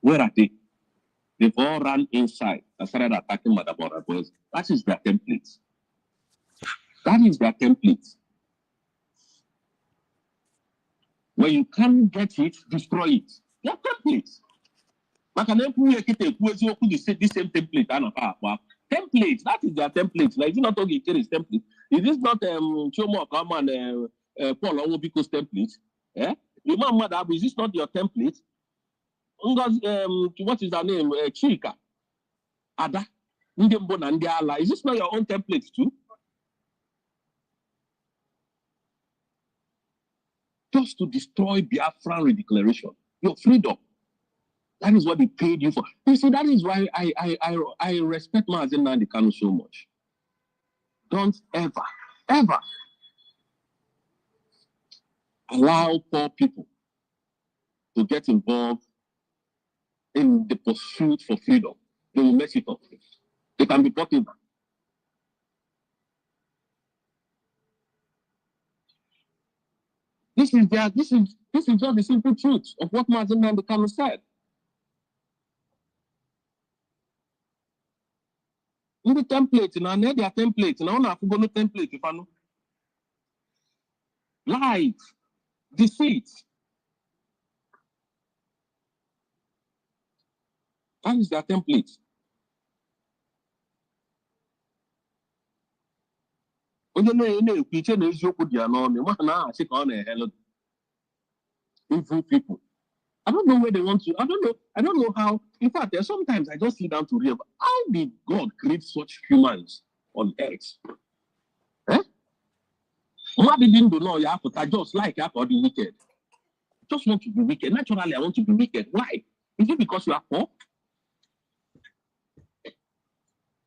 Where are they? They've all run inside and started attacking Madam Boys. That is their template. That is their template. When you can't get it, destroy it. Your template. The same template. Template. That is their template. Like, is it not okay? Template. Is this not Chomo Kaman Paul Owobiko's template? Eh? Is this not your template? What is her name? Chika. Ada. Is this not your own template too? Just to destroy Biafran redeclaration. Your freedom. That is what they paid you for. You see, that is why I respect Mazen Nnamdi Kanu so much. Don't ever allow poor people to get involved in the pursuit for freedom. They will mess it up. They can be brought in. This is just the simple truth of what Mazen Nnamdi Kanu said. In the template, now their template, now I forgot no template. If I know, lies, deceit. That is their template. Evil people. I don't know where they want to. I don't know how. In fact, sometimes I just sit down to realize how did God create such humans on earth? Eh? What didn't do now? You have to just like you or the wicked. Just want to be wicked. Naturally, I want to be wicked. Why? Is it because you are poor?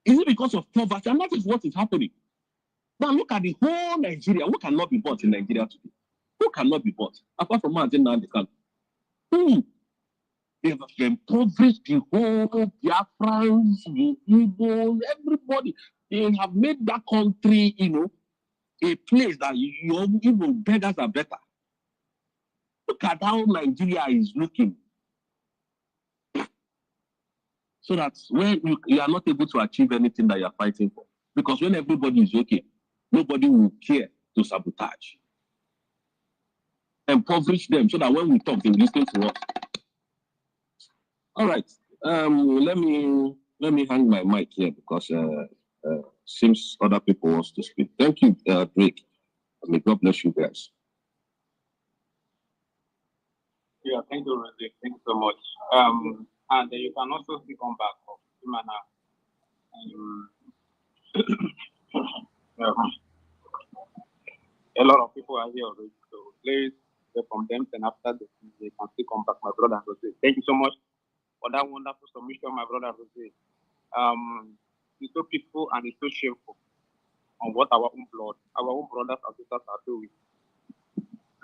Is it because of poverty? And that is what is happening. Now look at the whole Nigeria. Who cannot be bought in Nigeria today? Who cannot be bought? Apart from Mazen Nnamdi Kanu. Who? They have impoverished the whole Biafrans, the Igbo, everybody. They have made that country, a place that even beggars are better. Look at how Nigeria is looking. So that when you are not able to achieve anything that you are fighting for. Because when everybody is okay, nobody will care to sabotage. Impoverish them so that when we talk, they listen to us. All right. Let me hang my mic here because seems other people wants to speak. Thank you, Drake. May God bless you guys. Yeah, thank you, Rosie. Thank you so much. And you can also speak on back of Imana. A lot of people are here already, so please hear from them, and after they can still come back, my brother Rosie. Thank you so much for that wonderful submission, my brother Rosie. It's so peaceful and it's so shameful on what our own brothers and sisters are doing.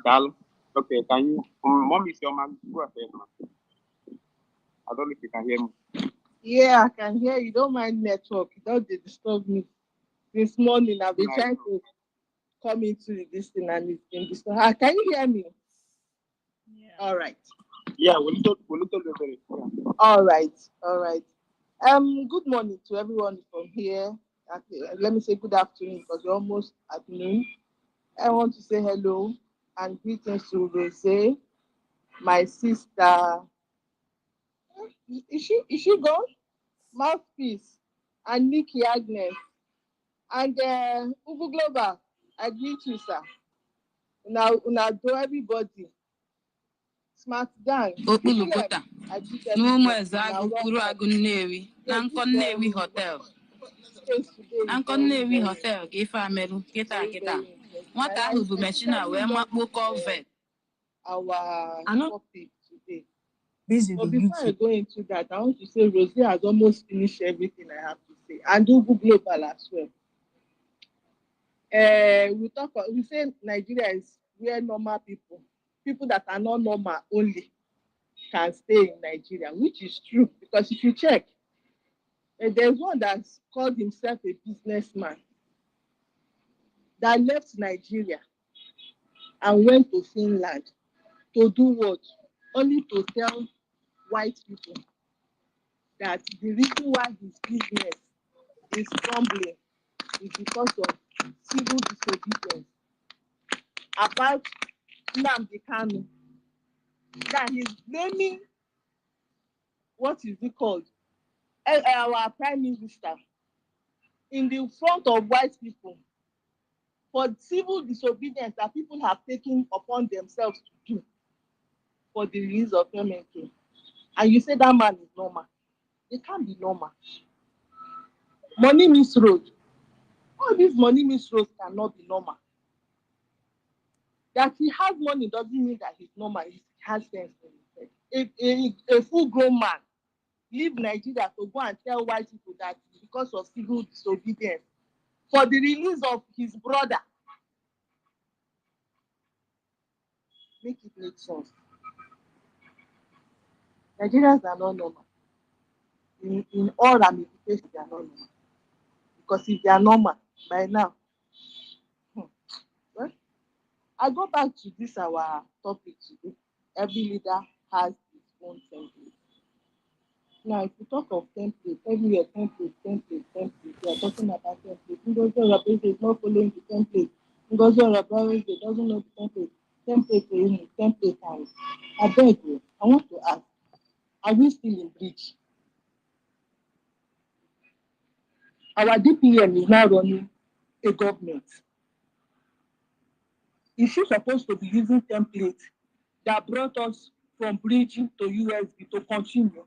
Dal, okay, can you, mom is your man, go ahead, man. I don't know if you can hear me. Yeah, I can hear you. Don't mind network. Don't disturb me. This morning I've been trying to come into this thing and it's been disturbed. Can you hear me? Yeah. All right. Yeah, we'll look very clear. All right. Good morning to everyone from here. Okay, let me say good afternoon because we're almost at noon. I want to say hello and greetings to Rose, my sister. Is she gone? Mouthpiece and Nikki Agnes and Ubu Global. I greet you, sir. Now do everybody. Smart gang. Okpulukota. N'ụmụ eze agụ kwuru agụ Nnewi na nkọ Nnewi hotel. Na nkọ Nnewi hotel ka ife amerụ kịta. Nwata ahụ bụ mechina wee makpuo Corvette. Our topic today. But before I go into that, I want to say Rosie has almost finished everything I have to say. And Ubu Global as well. We say Nigeria is where normal people that are not normal only can stay in Nigeria, which is true. Because if you check, there's one that's called himself a businessman that left Nigeria and went to Finland to do what? Only to tell white people that the reason why his business is crumbling is because of civil disobedience. About Nnamdi Kanu, that he's blaming, what is it called, our prime minister in the front of white people for civil disobedience that people have taken upon themselves to do for the release of MNK. And you say that man is normal. It can't be normal. Money misroad. All these money misroads cannot be normal. That he has money doesn't mean that he's normal. He has sense in his head. A full-grown man leave Nigeria to go and tell white people that because of civil disobedience for the release of his brother. Make it make sense. Nigerians are not normal. In all ramifications, they are not normal. Because if they are normal, by now, well, I go back to this our topic today. Every leader has his own template. Now, if we talk of template, everywhere template. We are talking about template. Ngozi Orebeze is not following the template. Ngozi Orebeze doesn't know the template. Template time. I beg you, I want to ask, are we still in breach? Our DPM is now running a government. Is she supposed to be using templates that brought us from bridging to USB to continue?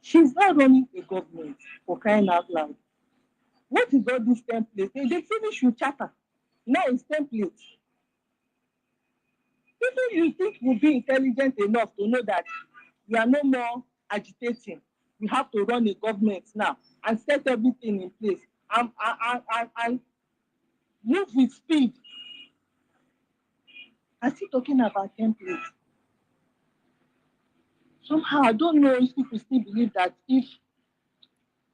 She's not running a government, for crying out loud. What is all this template? They finish with charter. Now it's template. People you think will be intelligent enough to know that we are no more agitating. We have to run a government now and set everything in place and move with speed. I'm still talking about templates. Somehow, I don't know if people still believe that if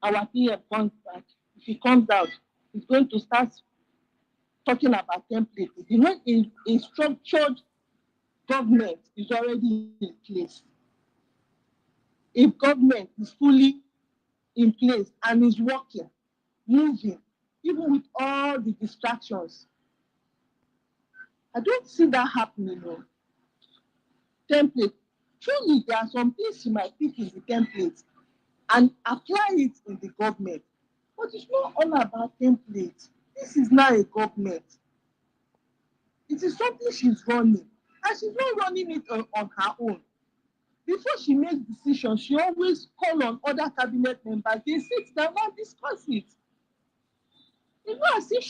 our PM comes back, if he comes out, he's going to start talking about templates. You know, a structured government is already in place. If government is fully in place and is working, moving, even with all the distractions, I don't see that happening. No. Template. Truly, there are some things you might pick in the template and apply it in the government. But it's not all about templates. This is not a government. It is something she's running. And she's not running it on her own. Before she makes decisions, she always calls on other cabinet members. They sit down and discuss it. It's not as if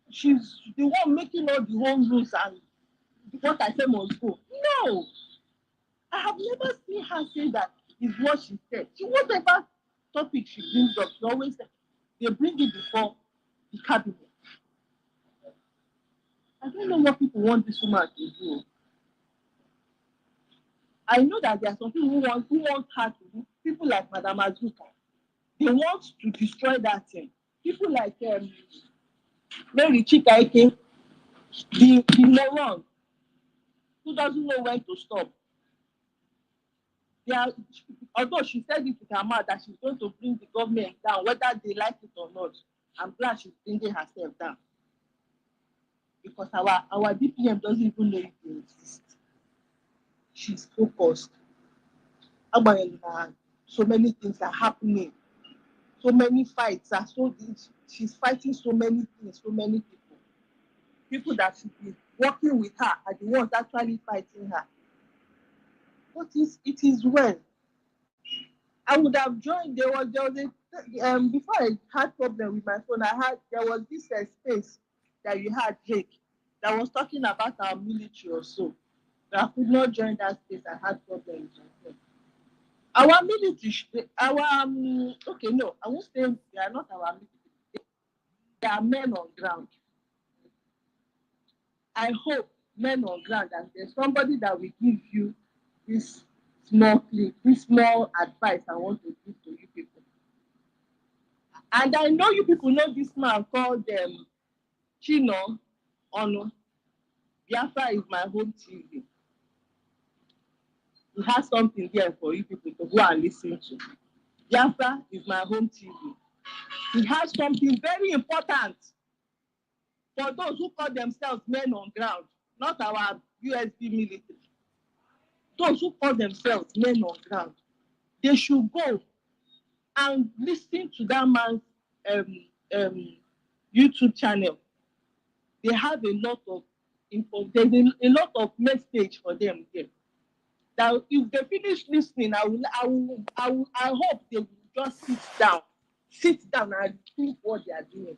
she's the one making all the home rules and what I say must go. No. I have never seen her say that is what she said. She whatever topic she brings up, she always says they bring it before the cabinet. I don't know what people want this woman to do. I know that there are some people who want her to do. People like Madam Azuka, they want to destroy that thing. People like Mary Chikaike, the moron who doesn't know when to stop. Although she said it with her mouth that she's going to bring the government down, whether they like it or not, I'm glad she's bringing herself down. Because our DPM doesn't even know if they exist. She's focused. So many things are happening. So many fights are she's fighting so many things, so many people. People that should be working with her are the ones actually fighting her. But it is well. I would have joined. There was a before I had problem with my phone. There was this space that you had Jake that was talking about our military or so. But I could not join that space. I had problem with my phone. Our military, okay, no, I won't say they are not our military. They are men on ground. I hope men on ground, and there's somebody that will give you this small clip, this small advice I want to give to you people. And I know you people know this man called Chino Ono. Biafra is my home TV. He has something there for you people to go and listen to. Biafra is my home TV. He has something very important for those who call themselves men on ground, not our USB military. Those who call themselves men on ground, they should go and listen to that man's YouTube channel. They have a lot of info. There's a lot of message for them there. That if they finish listening, I hope they will just sit down and think what they are doing.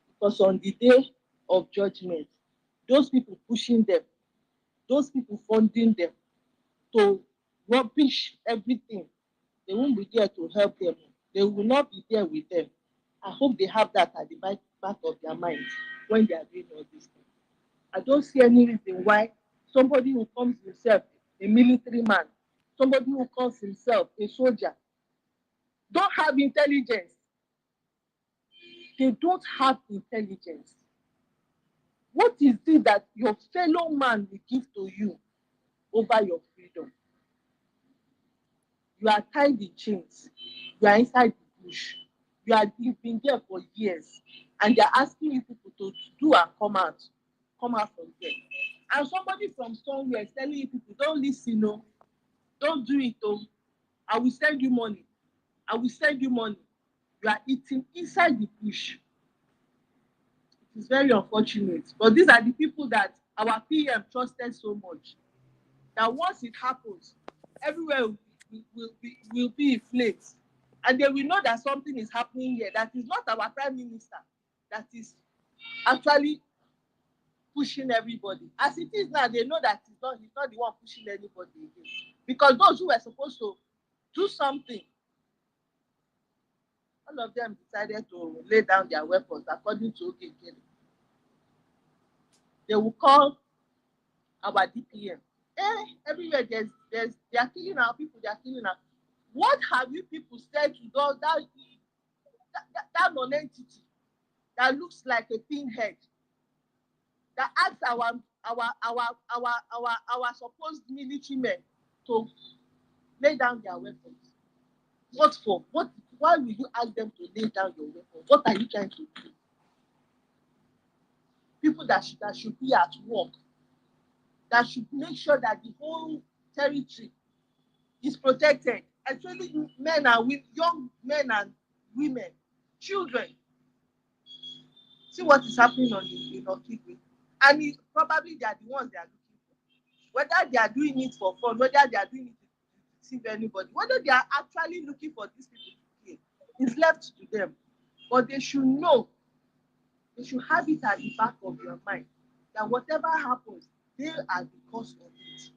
Because on the day of judgment, those people pushing them, those people funding them to rubbish everything, they won't be there to help them. They will not be there with them. I hope they have that at the back of their minds when they are doing all these things. I don't see any reason why somebody who calls himself a military man, somebody who calls himself a soldier, don't have intelligence. They don't have intelligence. What is it that your fellow man will give to you over your freedom? You are tied in chains. You are inside the bush. You've been there for years, and they're asking you people to do and come out from there. And somebody from somewhere is telling you people, don't listen, no, don't do it, oh. I will send you money. I will send you money. You are eating inside the bush. It is very unfortunate. But these are the people that our PM trusted so much. That once it happens, everywhere will be in flames. And they will know that something is happening here. That is not our prime minister that is actually pushing everybody. As it is now, they know that he's not the one pushing anybody again. Because those who were supposed to do something, all of them decided to lay down their weapons according to Okekele. They will call our DPM. Everywhere they are killing our people, they are killing us. What have you people said to those that non-entity that looks like a pinhead that asks our supposed military men to lay down their weapons? What for? Why will you ask them to lay down your weapons? What are you trying to do? People that should be at work, that should make sure that the whole territory is protected, especially men and women, young men and women, children. See what is happening in Okigwe. And probably they are the ones they are looking for. Whether they are doing it for fun, whether they are doing it to deceive anybody, whether they are actually looking for these people to kill, is left to them. But they should know, they should have it at the back of your mind that whatever happens, they are the cause of it.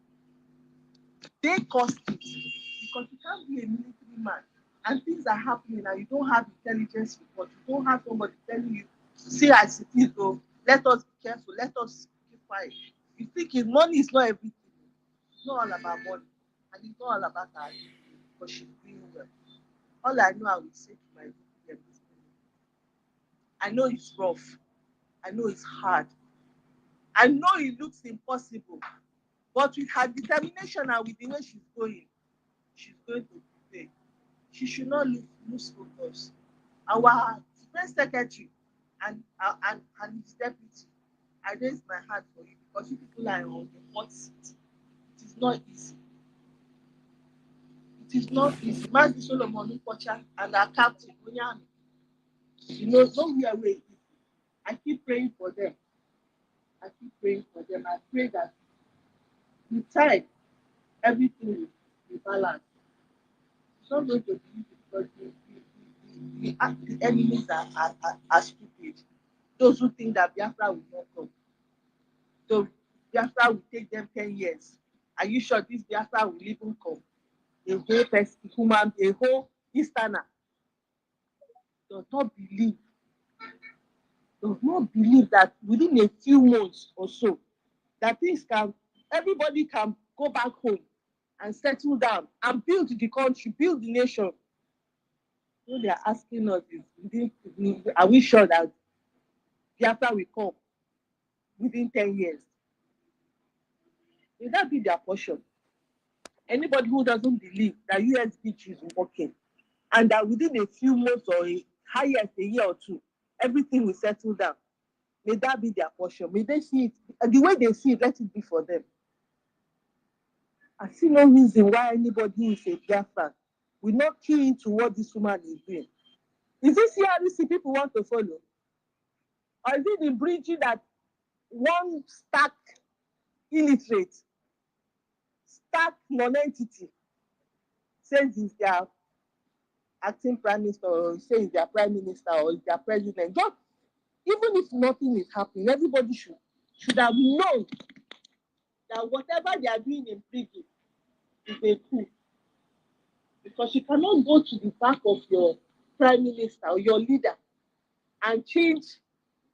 They caused it. Because you can't be a military man and things are happening and you don't have intelligence report, you don't have somebody telling you, see as it is, though, let us be careful, let us keep quiet. You think money is not everything. It's not all about money. And it's not all about her, because she's doing well. All I know I will say to my people, I know it's rough. I know it's hard. I know it looks impossible. But with her determination and with the way she's going to prevail. She should not lose focus. Our press secretary and his deputy, I raise my hand for you because you people are on the hot seat. It is not easy. It is not easy. Mazi Solomon Ukocha and our captain, Onyami, nowhere where it is. I keep praying for them. I pray that with time, everything will be balanced. It's not going to be easy because the enemies are stupid. Those who think that Biafra will not come. So Biafra will take them 10 years. Are you sure this Biafra will even come? A whole person, human, a whole Easterner does not believe that within a few months or so, that everybody can go back home and settle down and build the country, build the nation. What they are asking us is, are we sure that Biafra will come within 10 years? Will that be their portion? Anybody who doesn't believe that Usbg is working and that within a few months or highest a year or two, everything will settle down, may that be their portion. May they see it the way they see it, let it be for them. I see no reason why anybody who is a Biafran will not key into what this woman is doing. Is this CRC people want to follow? Or is it the bridging that one stark illiterate, stark non-entity says is their acting prime minister, or says their prime minister, or is their president? Just, even if nothing is happening, everybody should have known that whatever they are doing in prison is a coup. Because you cannot go to the back of your prime minister or your leader and change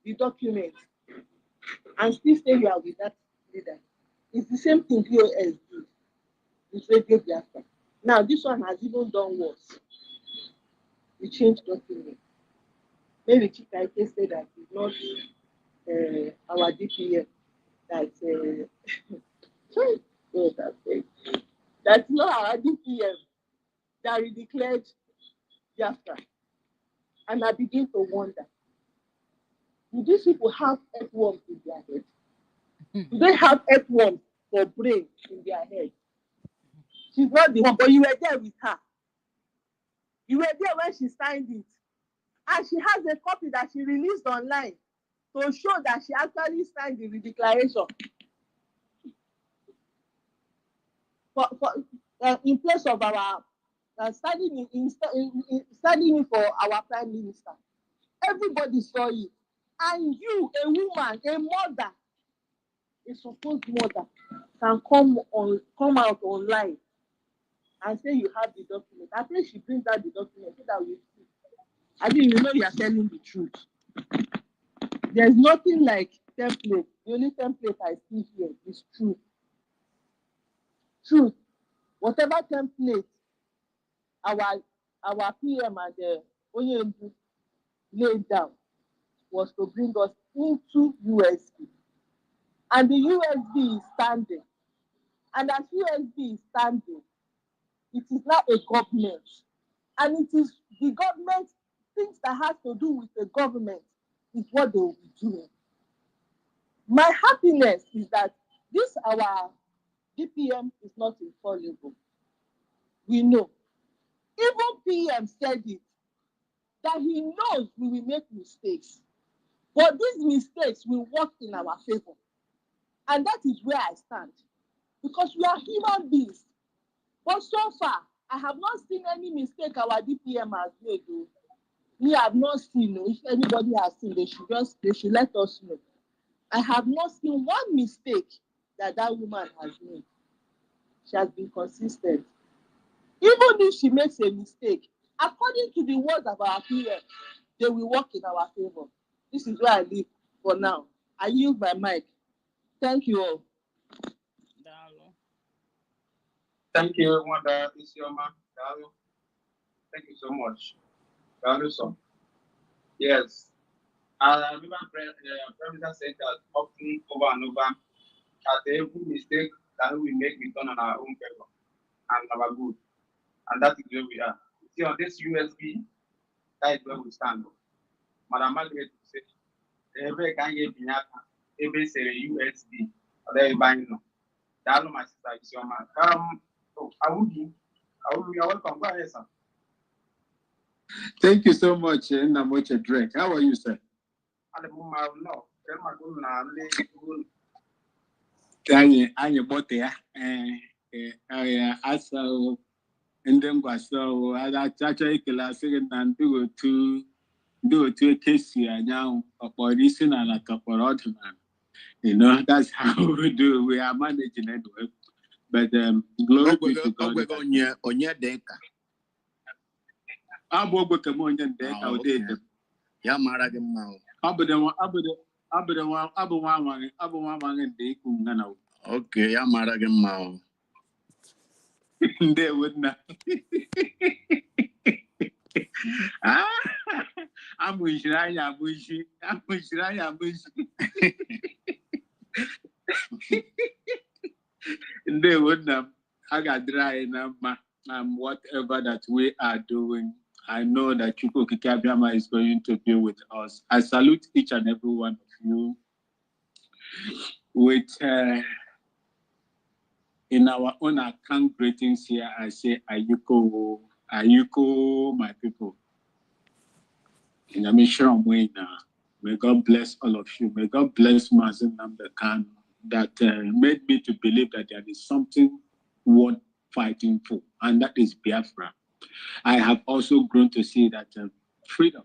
the document and still say you are with that leader. It's the same thing POS did with Radio Biafra. Now this one has even done worse. We changed document. Maybe Chikaike said that it's not our DPM that that's not our DPM that we declared Biafra. And I begin to wonder, do these people have earthworms in their head? Do they have earthworms for brain in their head? She's not the one, but you were there with her. You were there when she signed it. And she has a copy that she released online to show that she actually signed the declaration. In place of our standing in for our prime minister. Everybody saw it. And you, a woman, a mother, a supposed mother, can come out online and say you have the document. I think she brings out the document so that we see. I mean, you know you are telling the truth. There's nothing like template. The only template I see here is truth. Truth. Whatever template our PM and the Onyendu laid down was to bring us into USB. And the USB is standing. And as USB is standing, it is not a government. And it is the government, things that has to do with the government is what they will be doing. My happiness is that this our DPM is not infallible. We know. Even PM said it, that he knows we will make mistakes. But these mistakes will work in our favor. And that is where I stand. Because we are human beings. But so far, I have not seen any mistake our DPM has made. We have not seen. If anybody has seen, they should let us know. I have not seen one mistake that woman has made. She has been consistent. Even if she makes a mistake, according to the words of our PM, they will work in our favor. This is where I live for now. I use my mic. Thank you all. Thank you, Mother Isioma. Thank you so much. Yes. I remember President said that often over and over that every mistake that we make, we turn on our own favor and our good. And that is where we are. See, on this USB, that is where we stand. Madam Margaret said, every can get every say USB, or everybody know. That's my sister Isioma. I will be welcome. Go ahead, sir. Thank you so much, Namoche Drake. How are you, sir? Anya bote ya asa ndị mgbasa achacha ikele asị na ndị otu ekesi anyanwụ ọkpọrọ isi n'ala tọkpọrọ ọdịnala. You know, that's how we do. We are managing anyway. But glory be to God. Onye denka. Abụ denka odede. Ya mara gị mma. Abụ nwa amaghị ndị ikwu ngana. Okay, ya mara gị mma. Ndewo nna. Amụchiri anya amụchi. Ndewo nna m. I got dry whatever that we are doing. I know that Chuko Kikabiama is going to be with us. I salute each and every one of you with in our own account greetings here. I say Ayuko, Ayuko, my people. May God bless all of you. May God bless Mazen Namdekan that made me to believe that there is something worth fighting for, and that is Biafra. I have also grown to see that freedom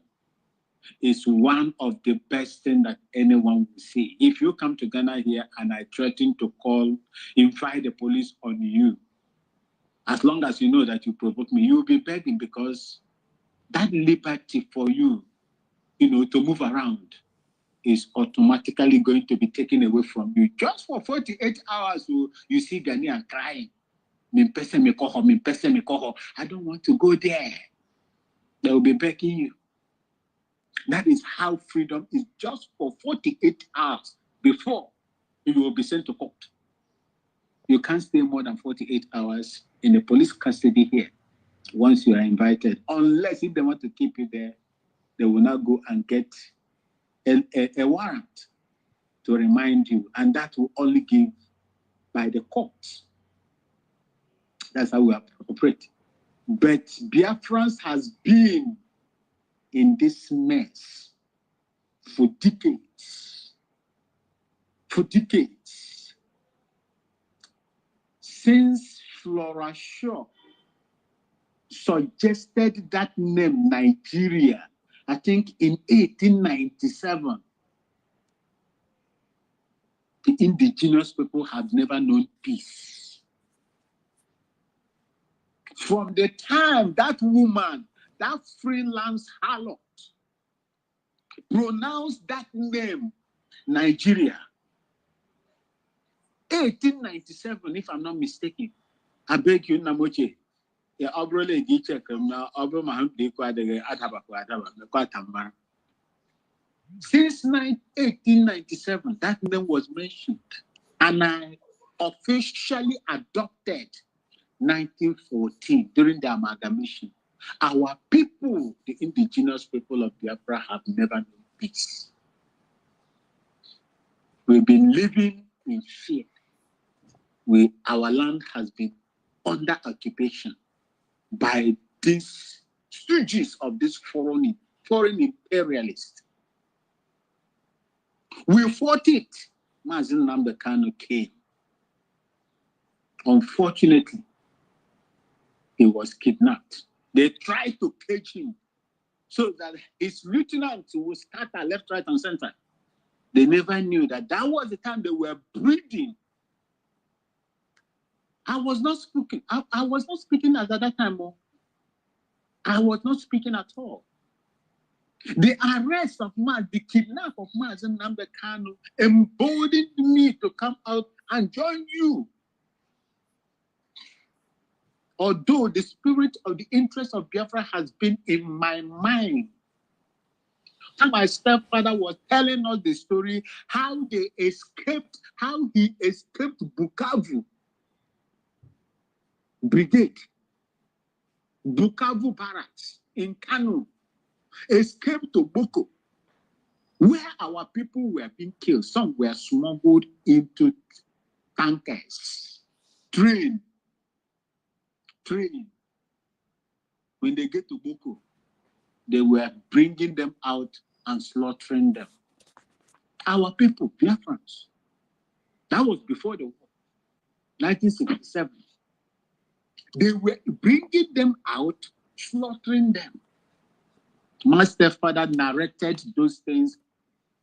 is one of the best things that anyone will see. If you come to Ghana here and I threaten to invite the police on you, as long as you know that you provoke me, you'll be begging, because that liberty for you, to move around is automatically going to be taken away from you. Just for 48 hours, you see Ghanaian crying. I don't want to go there. They will be begging you. That is how freedom is, just for 48 hours before you will be sent to court. You can't stay more than 48 hours in the police custody here once you are invited. Unless if they want to keep you there, they will now go and get a warrant to remind you. And that will only give by the courts. That's how we operate. But Biafrans has been in this mess for decades. For decades. Since Flora Shaw suggested that name, Nigeria, I think in 1897, the indigenous people have never known peace. From the time that woman, that freelance harlot, pronounced that name, Nigeria, 1897, if I'm not mistaken. I beg you, Namoche. Yeah, Obrole Gichek, Obromaham de Quadre, Adaba, since 1897, that name was mentioned, and I officially adopted 1914 during the amalgamation. Our people, the indigenous people of Biafra, have never known peace. We've been living in fear. Our land has been under occupation by these stooges of this foreign imperialists. We fought it. Mazen Namdekano came. Unfortunately, he was kidnapped. They tried to cage him so that his lieutenants would scatter left, right, and center. They never knew that was the time they were breeding. I was not speaking. I was not speaking at that time. I was not speaking at all. The arrest of the kidnap of Mazen Namdekano emboldened me to come out and join you. Although the spirit of the interest of Biafra has been in my mind. And my stepfather was telling us the story, how he escaped Bukavu Brigade, Bukavu Barracks in Kano, escaped to Boko, where our people were being killed. Some were smuggled into tankers, train. When they get to Boko, they were bringing them out and slaughtering them. Our people, Biafrans. That was before the war, 1967. They were bringing them out, slaughtering them. My stepfather narrated those things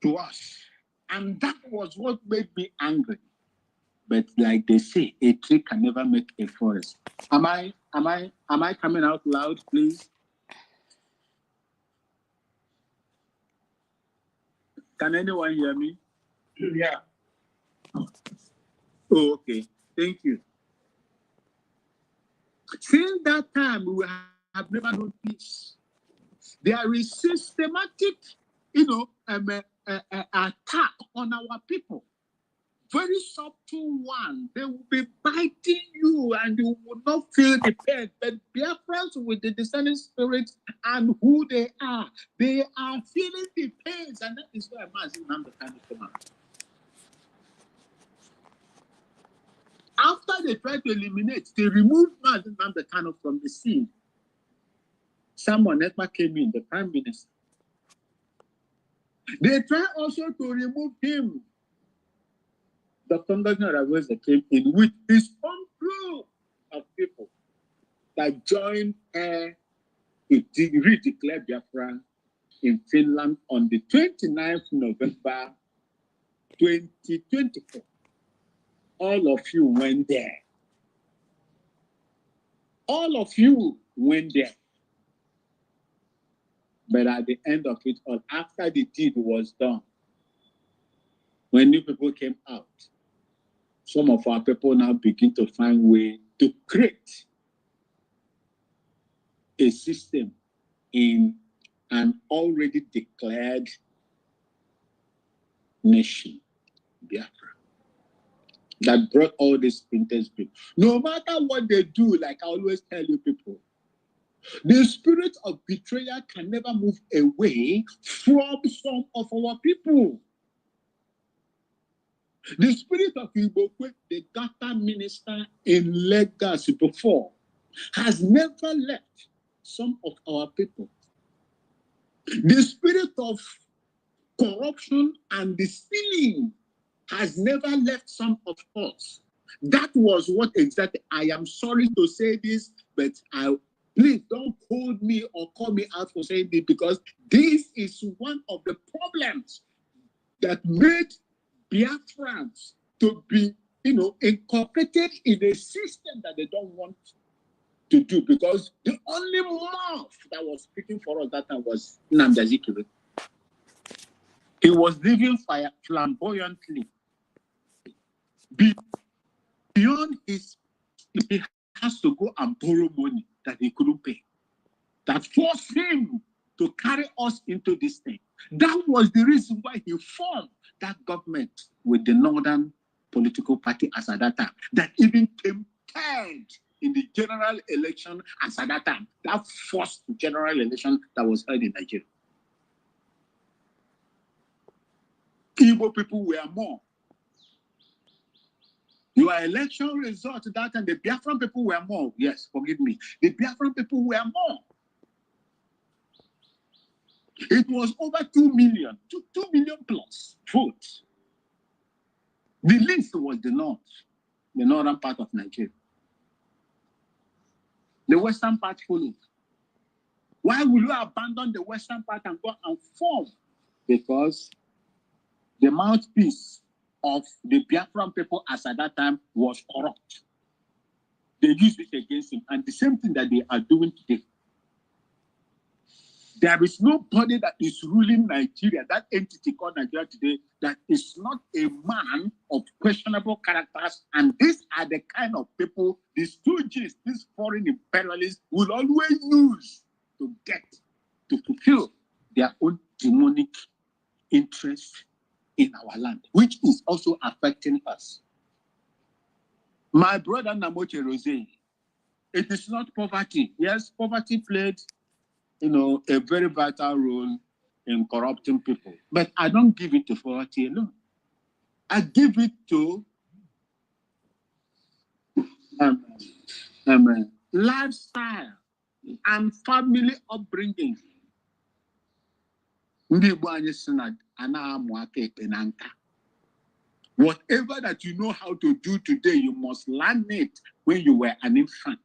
to us. And that was what made me angry. But like they say, a tree can never make a forest. Am I coming out loud, please? Can anyone hear me? Yeah. Oh, okay. Thank you. Since that time, we have never known peace. There is systematic, attack on our people. very subtle one. They will be biting you and you will not feel the pain. But Biafrans with the discerning spirit and who they are feeling the pains, and that is why a man is in the kind of man. After they tried to eliminate, they removed Mazi Nnamdi Kanu from the scene. Someone Ekpa came in, the prime minister. They tried also to remove him. Dr. Ngozi Okonjo-Iweala came in with his own group of people that joined her to redeclare Biafra in Finland on the 29th November 2024. All of you went there. All of you went there. But at the end of it all, after the deed was done, when new people came out, some of our people now begin to find way to create a system in an already declared nation, Biafra, that brought all these printers people. No matter what they do, like I always tell you people, the spirit of betrayal can never move away from some of our people. The spirit of Ibokwe, the Gata minister in Lagos before, has never left some of our people. The spirit of corruption and the stealing has never left some of us. That was what exactly, I am sorry to say this, but please don't hold me or call me out for saying this, because this is one of the problems that made Biafrans to be, incorporated in a system that they don't want to do, because the only mouth that was speaking for us that time was Nnamdi Azikiwe. He was living flamboyantly. Beyond his, he has to go and borrow money that he couldn't pay. That forced him to carry us into this thing. That was the reason why he formed that government with the Northern political party as at that time, that even came third in the general election as at that time, that first general election that was held in Nigeria. Igbo people were more. Your election result that time, the Biafran people were more. Yes, forgive me. The Biafran people were more. It was over 2 million, 2 million plus votes. The least was the north, the northern part of Nigeria. The western part followed. Why will you abandon the western part and go and form? Because the mouthpiece of the Biafran people as at that time was corrupt. They used it against him, and the same thing that they are doing today. There is nobody that is ruling Nigeria, that entity called Nigeria today, that is not a man of questionable characters. And these are the kind of people, these stooges, these foreign imperialists will always use to get, to fulfill their own demonic interests in our land, which is also affecting us. My brother Namoche Rose, it is not poverty. Yes, poverty played a very vital role in corrupting people. But I don't give it to poverty alone. I give it to lifestyle and family upbringing. Whatever that you know how to do today, you must learn it when you were an infant.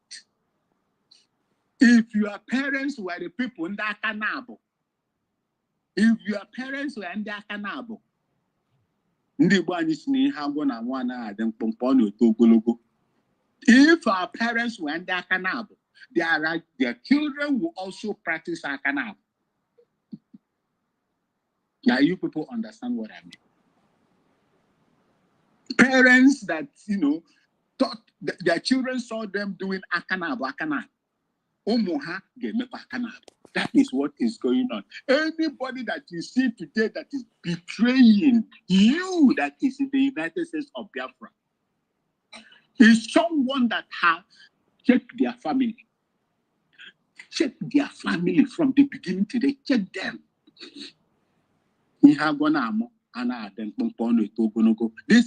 If your parents were the people in that canabo, if your parents were in that canabo, if our parents were in that canabo, their children will also practice our canabo. Now you people understand what I mean. Parents that thought their children saw them doing akanabo. That is what is going on. Anybody that you see today that is betraying you, that is in the United States of Biafra, is someone that has checked their family. Check their family from the beginning to the check them. This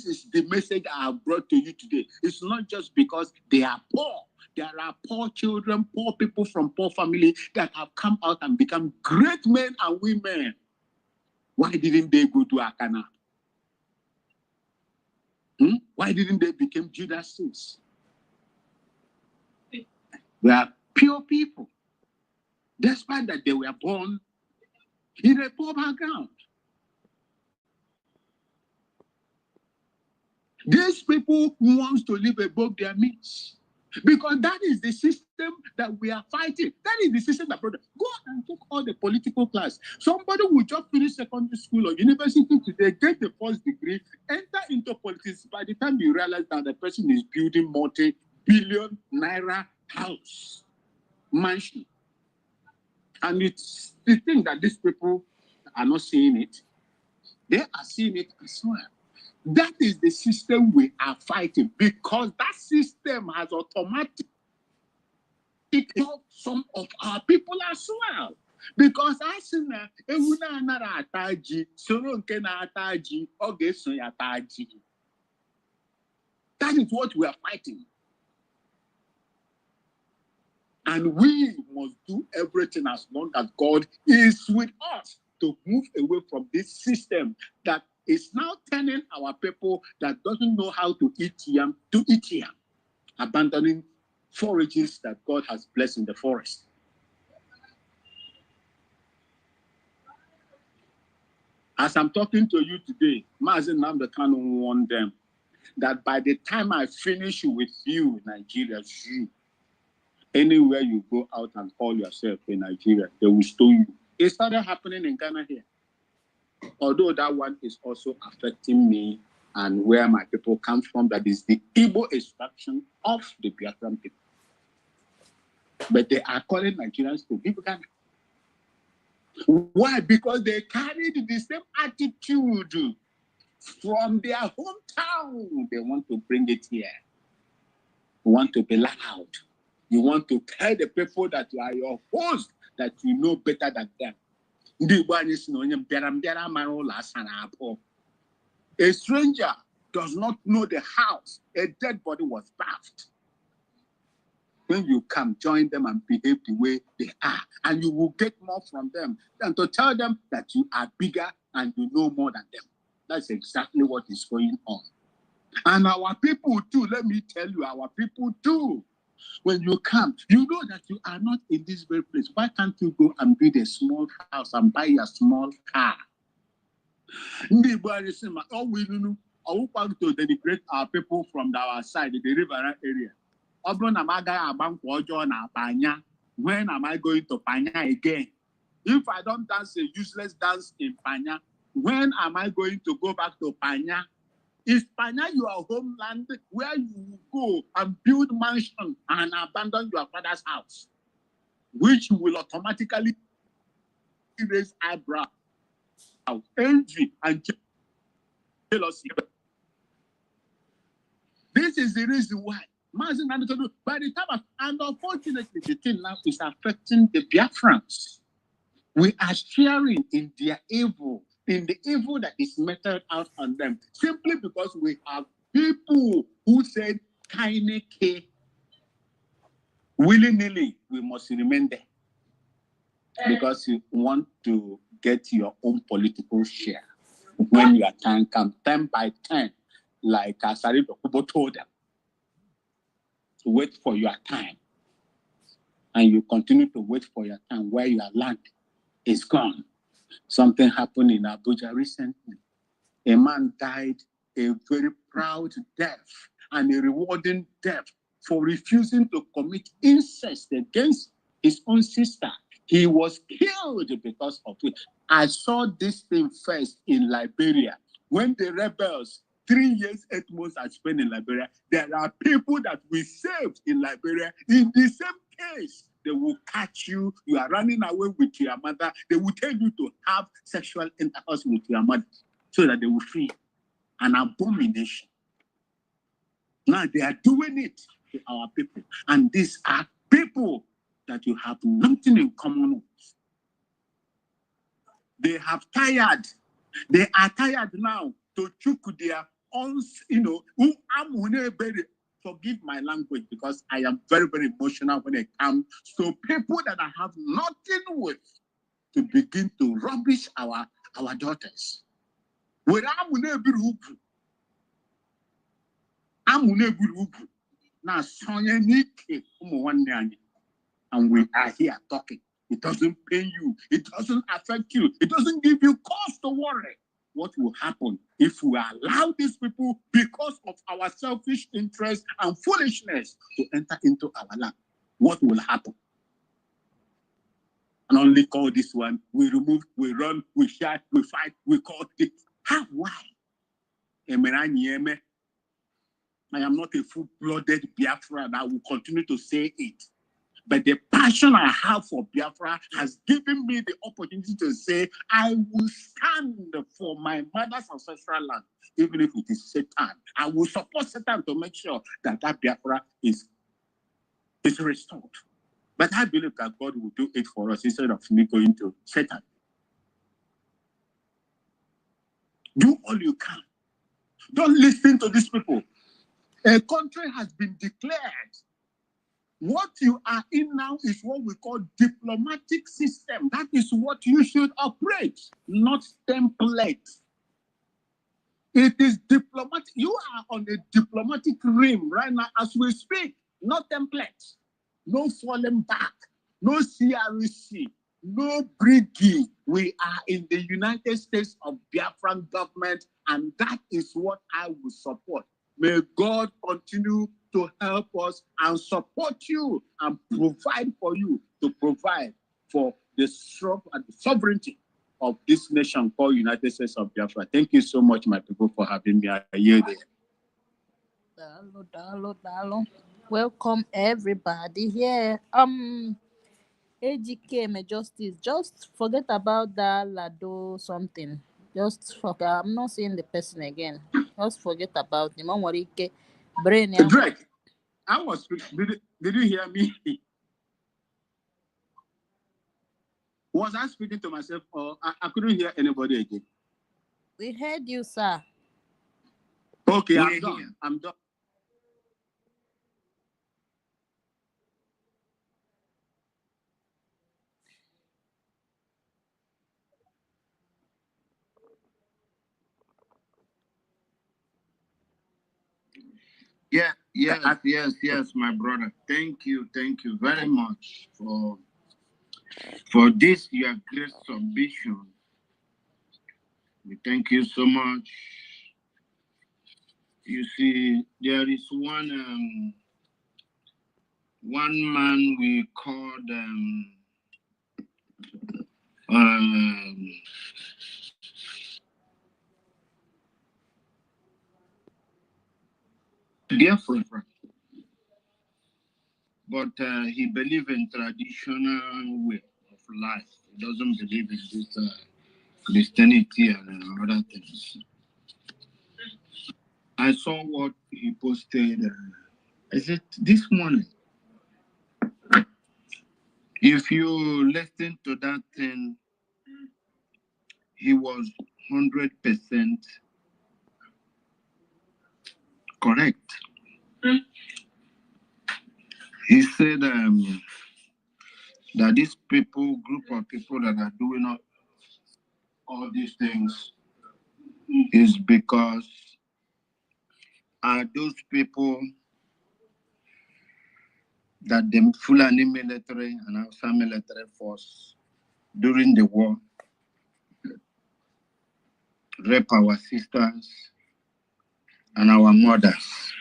is the message I have brought to you today. It's not just because they are poor. There are poor children, poor people from poor family that have come out and become great men and women. Why didn't they go to Akana? Why didn't they become Judases? They are pure people. Despite that they were born in a poor background. These people want to live above their means. Because that is the system that we are fighting. That is the system that, brother, go and take all the political class. Somebody will just finish secondary school or university today, get the first degree, enter into politics. By the time you realize that the person is building multi-billion naira house, mansion. And it's the thing that these people are not seeing it. They are seeing it as well. That is the system we are fighting, because that system has automatically helped some of our people as well. Because I see now, that is what we are fighting. And we must do everything as long as God is with us to move away from this system that is now turning our people that doesn't know how to eat yam, abandoning forages that God has blessed in the forest. As I'm talking to you today, Mazen Namdekan warned them that by the time I finish with you, Nigeria, anywhere you go out and call yourself in Nigeria, they will stone you. It started happening in Ghana here. Although that one is also affecting me and where my people come from, that is the Igbo extraction of the Biafran people. But they are calling Nigerians to leave Ghana. Why? Because they carried the same attitude from their hometown. They want to bring it here. You want to be loud. You want to tell the people that you are your host, that you know better than them. A stranger does not know the house a dead body was bathed. When you come, join them and behave the way they are, and you will get more from them than to tell them that you are bigger and you know more than them. That's exactly what is going on. And our people too, let me tell you, our people too. When you come, you know that you are not in this very place. Why can't you go and build a small house and buy a small car? All we do, I want to denigrate our people from our side, the river area. When am I going to Panya again? If I don't dance a useless dance in Panya, when am I going to go back to Panya? Is Panya your homeland where you go and build mansion and abandon your father's house, which will automatically raise eyebrow, envy, and jealousy? This is the reason why. By the time, and unfortunately, the thing now is affecting the Biafrans. We are sharing in their evil, in the evil that is meted out on them, simply because we have people who said, "Kaineke, willy-nilly, we must remain there," because you want to get your own political share. When your time comes, 10 by 10, like Asari Dokubo told them, wait for your time, and you continue to wait for your time where your land is gone. Something happened in Abuja recently. A man died a very proud death and a rewarding death for refusing to commit incest against his own sister. He was killed because of it. I saw this thing first in Liberia. When the rebels, 3 years, 8 months I spent in Liberia, there are people that we saved in Liberia in the same case. they will catch you. You are running away with your mother. They will tell you to have sexual intercourse with your mother so that they will feel an abomination. Now they are doing it to our people. And these are people that you have nothing in common with. They have tired. They are tired now to choke their own, who am forgive my language because I am very, very emotional when it comes to people that I have nothing with to begin to rubbish our daughters. And we are here talking. It doesn't pain you. It doesn't affect you. It doesn't give you cause to worry. What will happen if we allow these people, because of our selfish interest and foolishness, to enter into our land? What will happen? And only call this one, we remove, we run, we shout, we fight, we call it. How? Why? I am not a full-blooded Biafran, and I will continue to say it. But the passion I have for Biafra has given me the opportunity to say, I will stand for my mother's ancestral land, even if it is Satan. I will support Satan to make sure that Biafra is restored. But I believe that God will do it for us instead of me going to Satan. Do all you can. Don't listen to these people. A country has been declared. What you are in now is what we call diplomatic system. That is what you should operate, not template. It is diplomatic. You are on a diplomatic rim right now as we speak. No template, no falling back, no CRC, no bridging. We are in the United States of Biafran government, and that is what I will support. May God continue to help us and support you and provide for you to provide for the sovereignty of this nation called United States of Biafra. Thank you so much, my people, for having me here. Welcome everybody here. AGK Justice, just forget about that Lado something. Just forget. I'm not seeing the person again. Just forget about him. Brain. Drake, I was. Did you hear me? Was I speaking to myself, or I couldn't hear anybody again? We heard you, sir. Okay, I'm done. I'm done. Yes, my brother. Thank you very much for this your great submission. We thank you so much. You see, there is one man we called different, but he believes in traditional way of life. He doesn't believe in this Christianity and other things. I saw what he posted. I said this morning, if you listen to that thing, he was 100% correct. He said that this group of people that are doing all these things is because those people that the Fulani military and Hausa military force during the war rape our sisters and our mothers.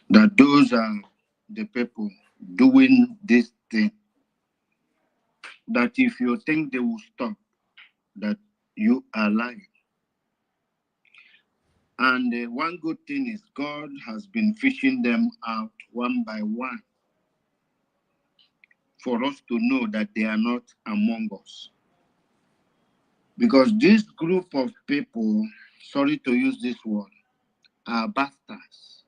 That those are the people doing this thing. That if you think they will stop, that you are lying. And one good thing is God has been fishing them out one by one. for us to know that they are not among us. Because this group of people, sorry to use this word, are bastards.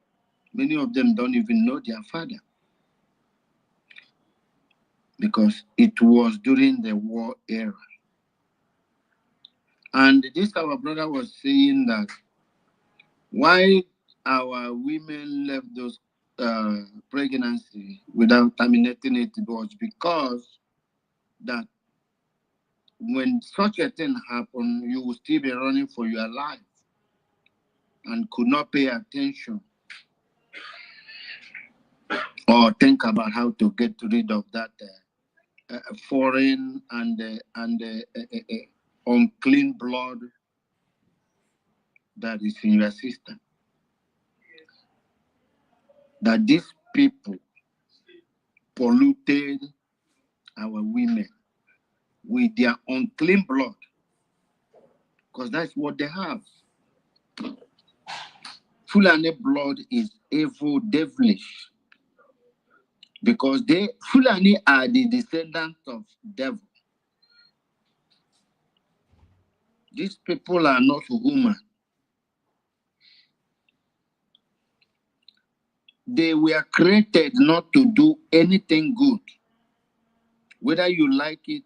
Many of them don't even know their father. Because it was during the war era. And this our brother was saying that why our women left those pregnancy without terminating it was because that when such a thing happened, you will still be running for your life and could not pay attention or think about how to get rid of that foreign and unclean blood that is in your system. That these people polluted our women with their unclean blood, because that's what they have. Fulani blood is evil, devilish, because Fulani are the descendants of devil. These people are not human. They were created not to do anything good, whether you like it,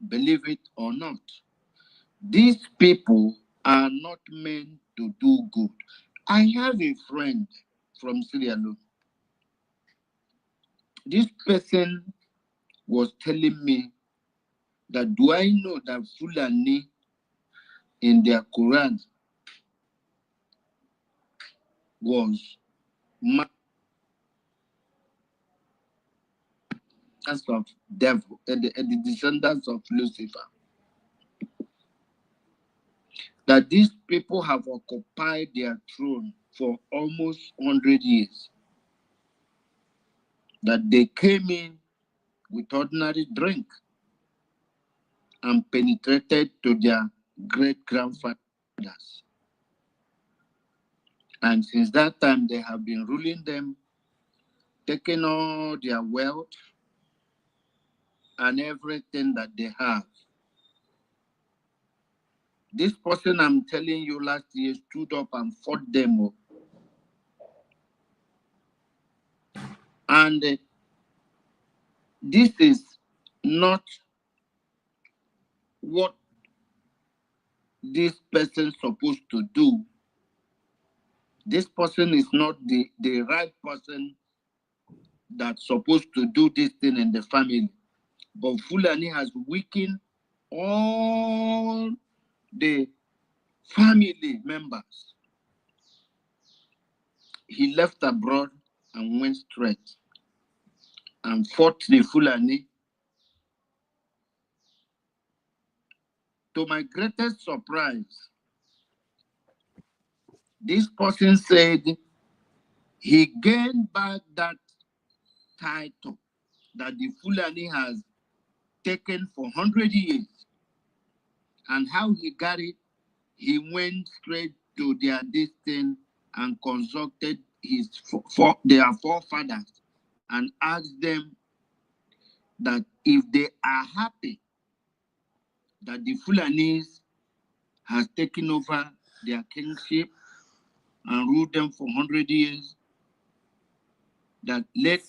believe it or not. These people are not meant to do good. I have a friend from Sierra Leone. This person was telling me that do I know that Fulani in their Quran was of devil and the descendants of Lucifer. That these people have occupied their throne for almost 100 years. That they came in with ordinary drink and penetrated to their great-grandfathers. And since that time, they have been ruling them, taking all their wealth and everything that they have. This person I'm telling you last year stood up and fought them. And this is not what this person is supposed to do. This person is not the right person that's supposed to do this thing in the family. But Fulani has weakened all the family members. He left abroad and went straight and fought the Fulani. To my greatest surprise, this person said he gained back that title that the Fulani has taken for 100 years. And how he got it, he went straight to their destiny and consulted their forefathers and asked them that if they are happy that the Fulanis has taken over their kingship and ruled them for 100 years, that let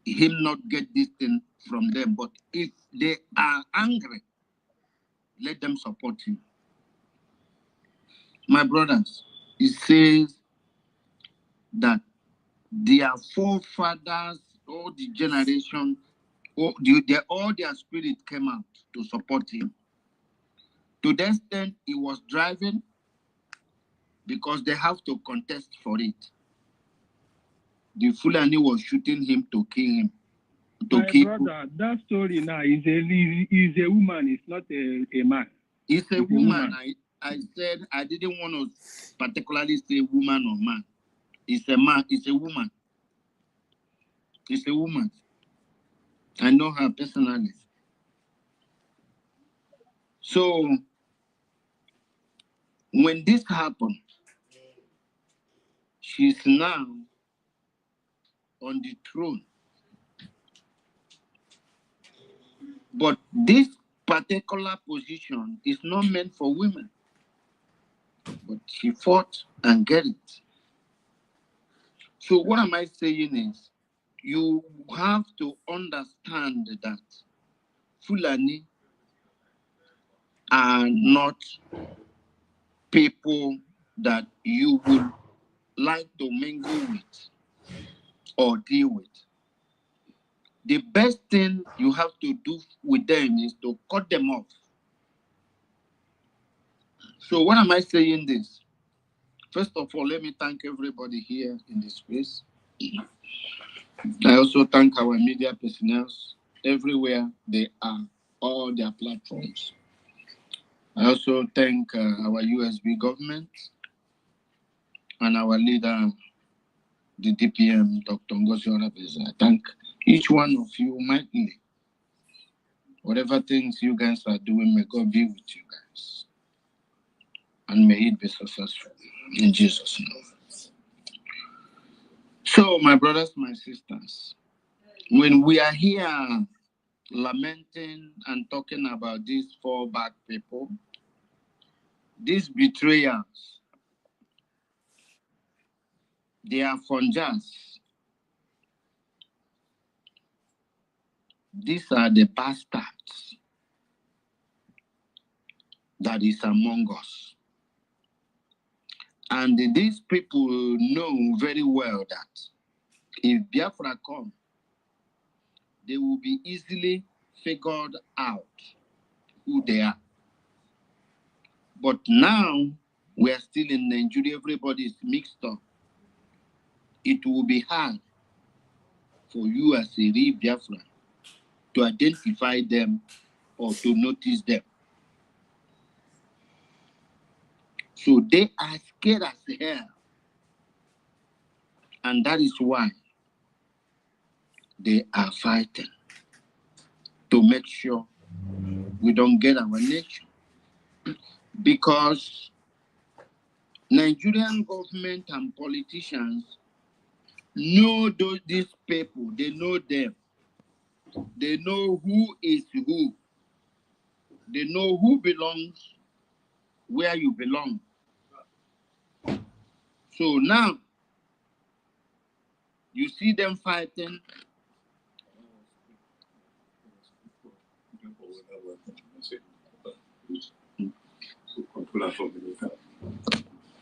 him not get this thing from them. But if they are angry, let them support him. My brothers, it says that their forefathers, all the generation, all their spirit came out to support him. To the extent he was driving, because they have to contest for it. The Fulani was shooting him to kill him. My brother, that story now is a woman, it's not a man. It's a woman. I said I didn't want to particularly say woman or man. It's a man, it's a woman. It's a woman. I know her personally. So when this happened, she's now on the throne. But this particular position is not meant for women. But she fought and get it. So what am I saying is, you have to understand that Fulani are not people that you would like to mingle with or deal with. The best thing you have to do with them is to cut them off. So what am I saying this? First of all, let me thank everybody here in this space. I also thank our media personnel everywhere they are, all their platforms. I also thank our Usbg government and our leader, the DPM, Dr. Ngozi Orabeza. I thank each one of you mightily. Whatever things you guys are doing, may God be with you guys. And may it be successful. In Jesus' name. So, my brothers, my sisters, when we are here lamenting and talking about these four bad people, these betrayals, they are unjust. These are the bastards that is among us. And these people know very well that if Biafra come, they will be easily figured out who they are. But now we are still in Nigeria, everybody is mixed up. It will be hard for you as a real Biafra to identify them or to notice them. So they are scared as hell. And that is why they are fighting to make sure we don't get our nation. Because Nigerian government and politicians know these people, they know them. They know who is who. They know who belongs where you belong. So now, you see them fighting.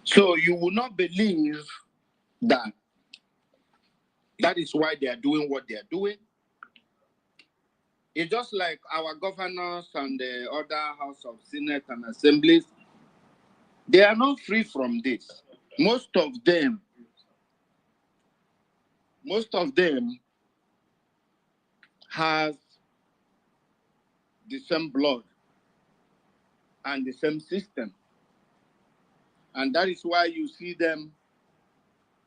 So you will not believe that that is why they are doing what they are doing. It's just like our governors and the other House of Senate and Assemblies. They are not free from this. Most of them have the same blood and the same system. And that is why you see them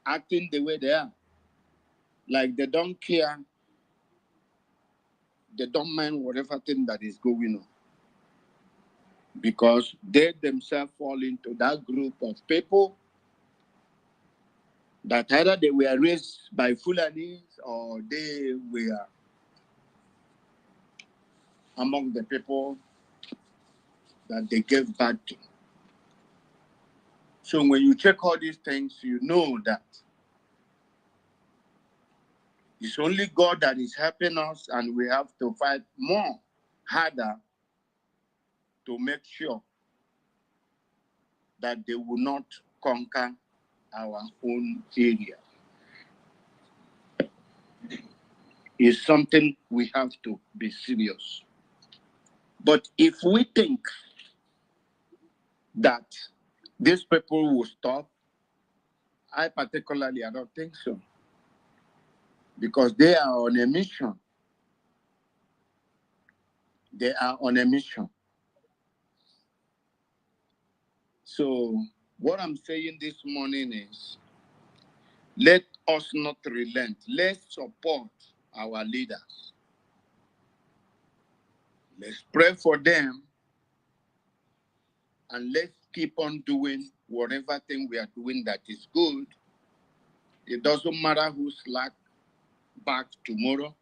acting the way they are. Like they don't care. They don't mind whatever thing that is going on. Because they themselves fall into that group of people that either they were raised by Fulanis or they were among the people that they gave birth to. So when you check all these things, you know that it's only God that is helping us, and we have to fight more, harder, to make sure that they will not conquer our own area. It's something we have to be serious. But if we think that these people will stop, I don't think so. Because they are on a mission. They are on a mission. So what I'm saying this morning is, let us not relent. Let's support our leaders. Let's pray for them. And let's keep on doing whatever thing we are doing that is good. It doesn't matter who slack back tomorrow.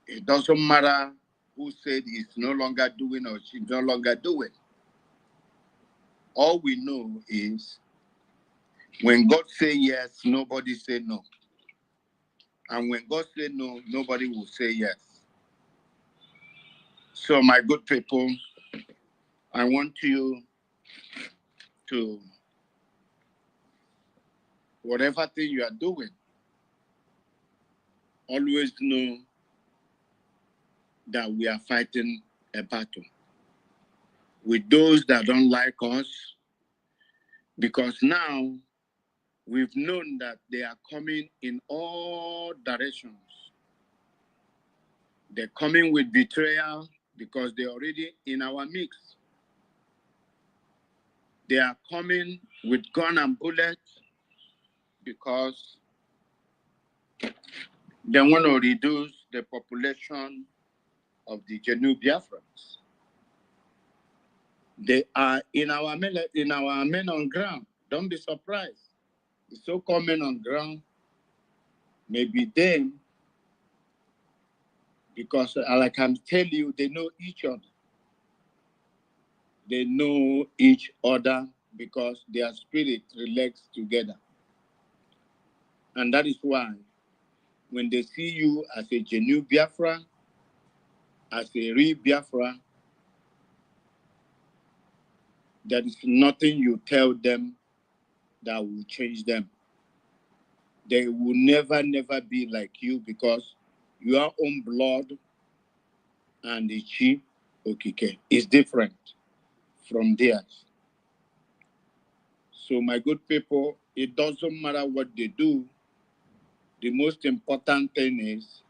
It doesn't matter who said he's no longer doing or she's no longer doing. All we know is when God say yes, nobody say no. And when God say no, nobody will say yes. So my good people, I want you to, whatever thing you are doing, always know that we are fighting a battle with those that don't like us, because now we've known that they are coming in all directions. They're coming with betrayal because they're already in our mix. They are coming with gun and bullets because they want to reduce the population of the genuine Biafrans. They are in our men on ground. Don't be surprised. The so-called men on ground may be them because, like I'm telling you, they know each other. They know each other because their spirit relates together. And that is why when they see you as a genuine Biafra, as a real Biafra, there is nothing you tell them that will change them. They will never be like you because your own blood and the chi okike is different from theirs. So my good people, it doesn't matter what they do. The most important thing is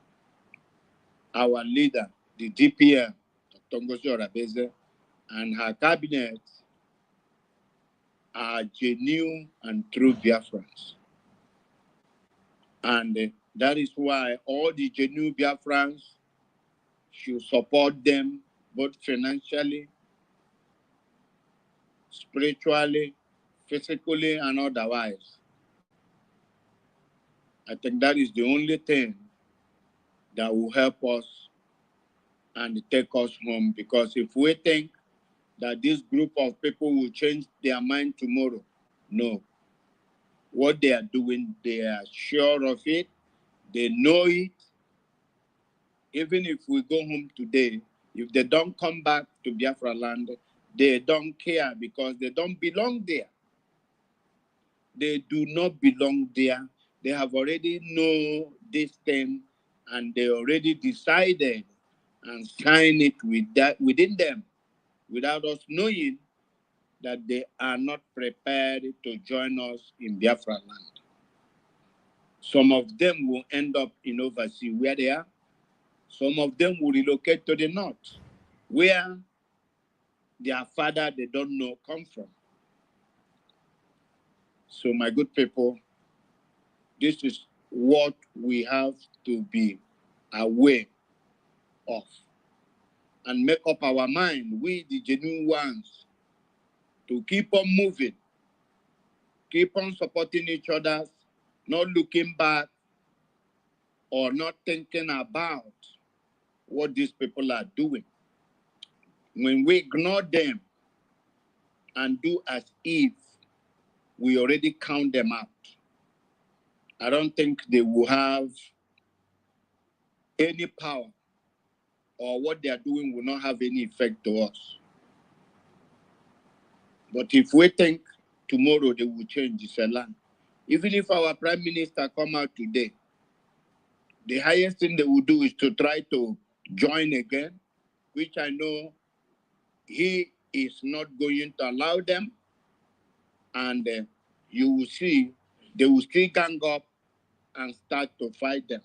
our leader, the DPM, Dr. Ngozi Orabeze, and her cabinet are genuine and true Biafrans. And that is why all the genuine Biafrans should support them both financially, spiritually, physically, and otherwise. I think that is the only thing that will help us and take us home, because if we think that this group of people will change their mind tomorrow, no. What they are doing, they are sure of it, they know it. Even if we go home today, if they don't come back to Biafra land, they don't care because they don't belong there. They do not belong there. They have already know this thing and they already decided and signed it within them without us knowing that they are not prepared to join us in Biafra land. Some of them will end up in overseas where they are. Some of them will relocate to the north, where their father they don't know come from. So my good people, this is what we have to be aware of and make up our mind, we the genuine ones, to keep on moving, keep on supporting each other, not looking back or not thinking about what these people are doing. When we ignore them and do as if we already count them out, I don't think they will have any power, or what they are doing will not have any effect to us. But if we think tomorrow they will change this land, even if our prime minister come out today, the highest thing they will do is to try to join again, which I know he is not going to allow them. And you will see they will still gang up and start to fight them.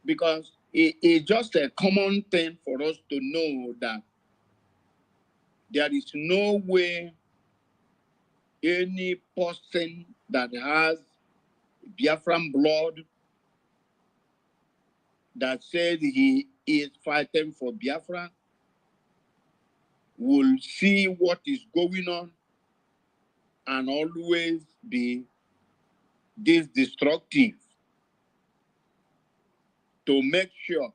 Because it's just a common thing for us to know that there is no way any person that has Biafran blood that says he is fighting for Biafra will see what is going on and always be this destructive to make sure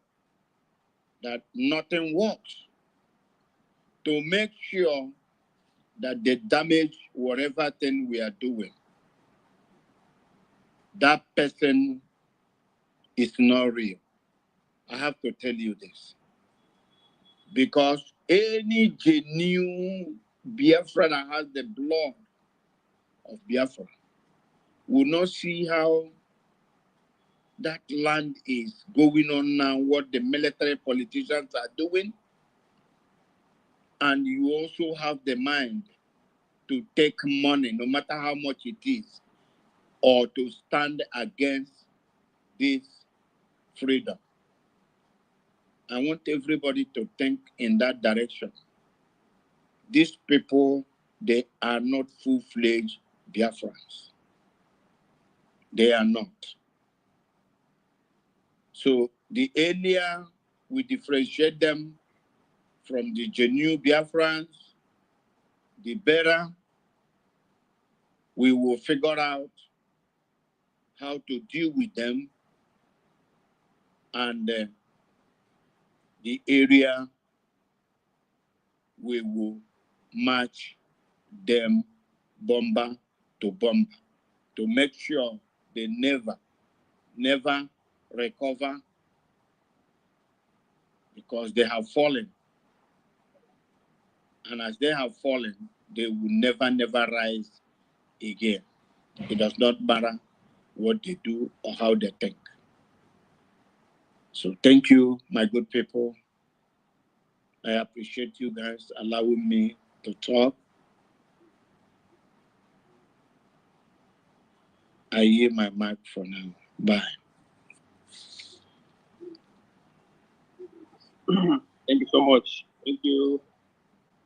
that nothing works, to make sure that they damage whatever thing we are doing, that person is not real. I have to tell you this. Because any genuine Biafra that has the blood of Biafra will not see how that land is going on now, what the military politicians are doing. And you also have the mind to take money, no matter how much it is, or to stand against this freedom. I want everybody to think in that direction. These people, they are not full-fledged Biafrans. They are not. So the earlier we differentiate them from the genuine Biafrans, the better we will figure out how to deal with them, and the area we will match them bomber to bomber to make sure they never recover, because they have fallen. And as they have fallen, they will never rise again. It does not matter what they do or how they think. So thank you, my good people. I appreciate you guys allowing me to talk. I yield my mic for now. Bye. Thank you so much. Thank you,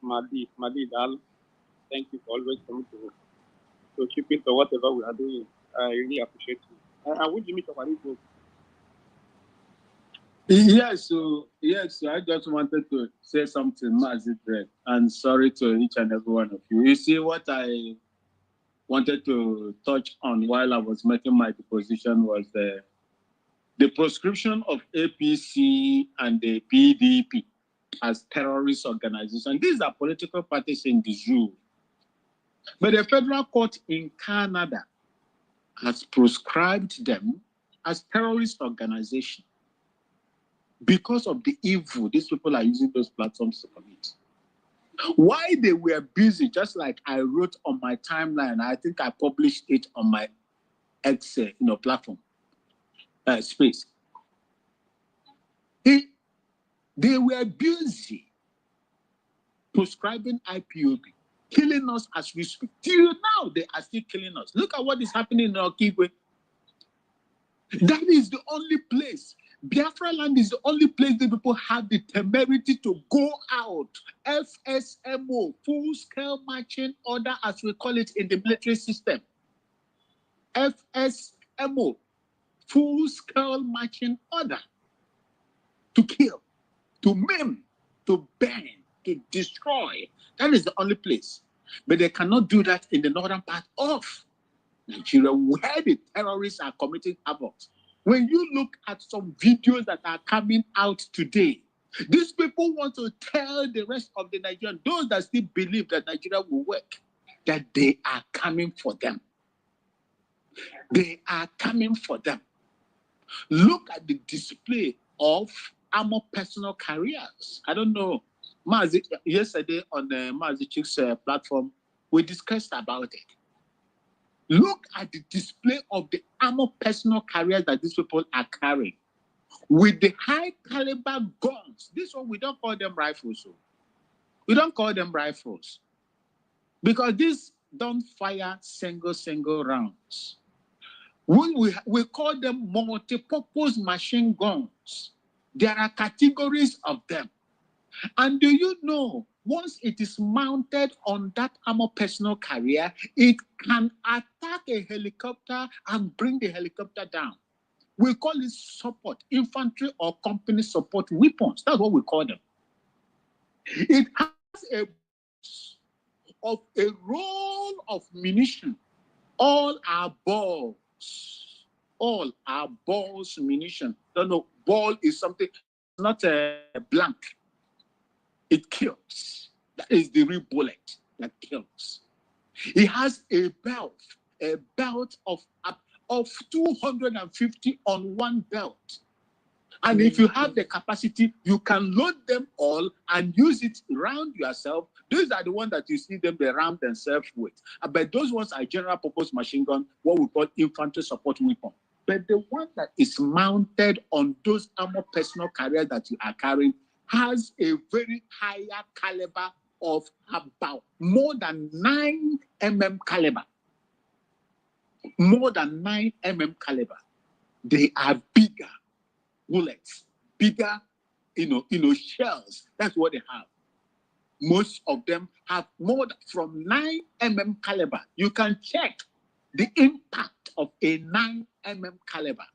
Madi Dal. Thank you for always coming to chip into whatever we are doing. I really appreciate you. I wish you meet up. Yes, so I just wanted to say something, Mazidred, and sorry to each and every one of you. You see, what I wanted to touch on while I was making my deposition was the proscription of APC and the PDP as terrorist organizations. These are political parties in the zoo. But the federal court in Canada has proscribed them as terrorist organizations because of the evil these people are using those platforms to commit. Why they were busy, just like I wrote on my timeline, I think I published it on my X platform space. They were busy prescribing IPOB, killing us as we speak. Till now, they are still killing us. Look at what is happening in Okigwe. That is the only place. Biafra land is the only place that people have the temerity to go out. FSMO, full-scale marching order, as we call it in the military system. FSMO, full-scale marching order. To kill, to maim, to burn, to destroy. That is the only place. But they cannot do that in the northern part of Nigeria, where the terrorists are committing havoc. When you look at some videos that are coming out today, these people want to tell the rest of the Nigerians, those that still believe that Nigeria will work, that they are coming for them. They are coming for them. Look at the display of armor personal carriers. I don't know. Mazi, yesterday on the Mazi Chick's platform, we discussed about it. Look at the display of the armor personal carriers that these people are carrying with the high caliber guns. This one, we don't call them rifles. So. We don't call them rifles because these don't fire single rounds. We call them multi-purpose machine guns. There are categories of them. And do you know, once it is mounted on that armor personal carrier, it can attack a helicopter and bring the helicopter down. We call it support, infantry or company support weapons. That's what we call them. It has a roll of munition. All are balls. All are balls munition. Don't know, ball is something. not a blank. It kills. That is the real bullet that kills. It has a belt of 250 on one belt. And if you have the capacity, you can load them all and use it around yourself. Those are the ones that you see them, they ram themselves with. But those ones are general purpose machine gun, what we call infantry support weapon. But the one that is mounted on those armor personal carriers that you are carrying has a very higher caliber of about more than 9 mm caliber. More than 9 mm caliber. They are bigger bullets, bigger, shells. That's what they have. Most of them have more from 9 mm caliber. You can check the impact of a 9 mm caliber.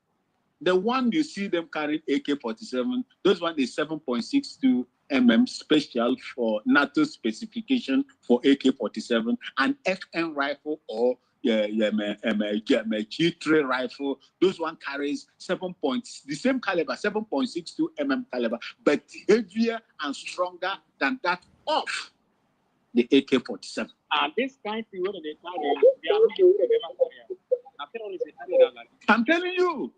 The one you see them carrying AK-47, those one is 7.62 mm special for NATO specification for AK-47, an FN rifle or G3 rifle. Those one carries the same caliber, 7.62 mm caliber, but heavier and stronger than that of the AK-47. And this kind of thing, what they carry, I'm telling you.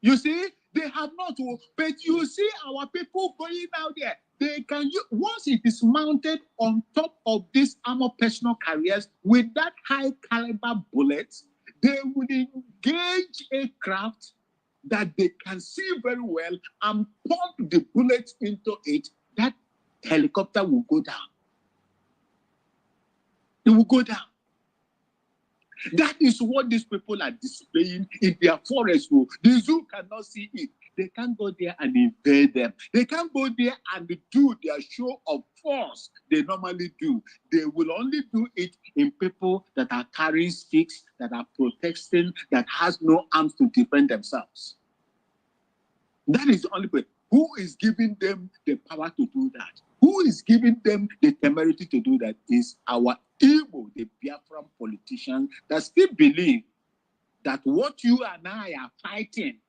You see, they have not, but you see our people going out there. They can use, once it is mounted on top of these armor personal carriers with that high caliber bullets, they would engage a craft that they can see very well and pump the bullets into it. That helicopter will go down. It will go down. That is what these people are displaying in their forest. The zoo cannot see it. They can't go there and invade them. They can't go there and do their show of force they normally do. They will only do it in people that are carrying sticks, that are protesting, that has no arms to defend themselves. That is the only way. Who is giving them the power to do that? Who is giving them the temerity to do that is our evil, the Biafran politicians that still believe that what you and I are fighting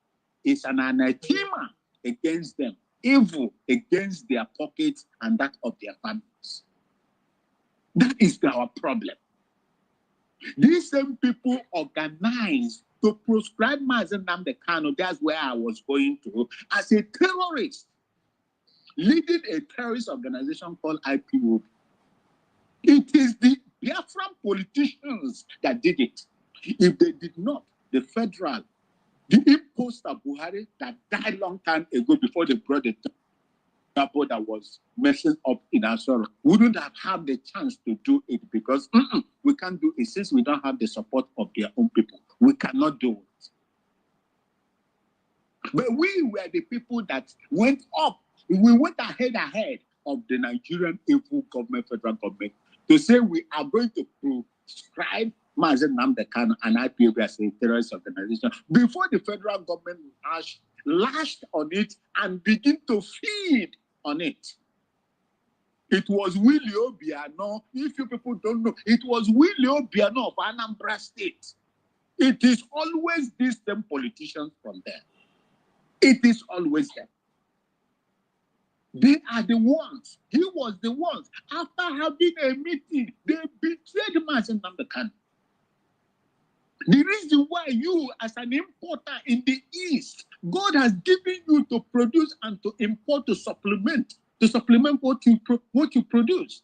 is an anathema against them, evil against their pockets and that of their families. That is our problem. These same people organized to proscribe Mazen Nnamdi Kanu, that's where I was going to, as a terrorist, leading a terrorist organization called IPOB. It is the Biafran politicians that did it. If they did not, the federal, the imposter Buhari that died long time ago before they brought the double that was messing up in Asoro, wouldn't have had the chance to do it because we can't do it since we don't have the support of their own people. We cannot do it. But we were the people that went up. We went ahead of the Nigerian evil government, federal government, to say we are going to proscribe Mazen Nnamdi Kanu and IPOB as a terrorist organization before the federal government lashed on it and begin to feed on it. It was Willie Obiano. If you people don't know, it was Willie Obiano of Anambra State. It is always these same politicians from there. It is always them. They are the ones. He was the ones. After having a meeting, they betrayed Mazen Nnamdi Kanu. The reason why you, as an importer in the East, God has given you to produce and to import to supplement what you produce.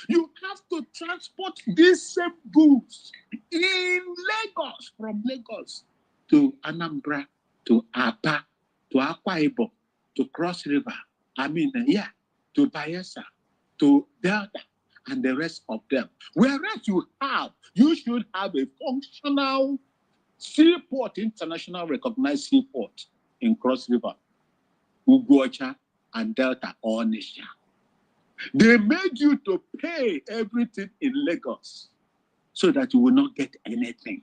You have to transport these same goods in Lagos, from Lagos to Anambra, to Aba, to Akwa Ibom, to Cross River, to Bayelsa, to Delta, and the rest of them. Whereas you should have a functional seaport, international recognized seaport in Cross River, Ugocha, and Delta, or Nisha. They made you to pay everything in Lagos so that you will not get anything.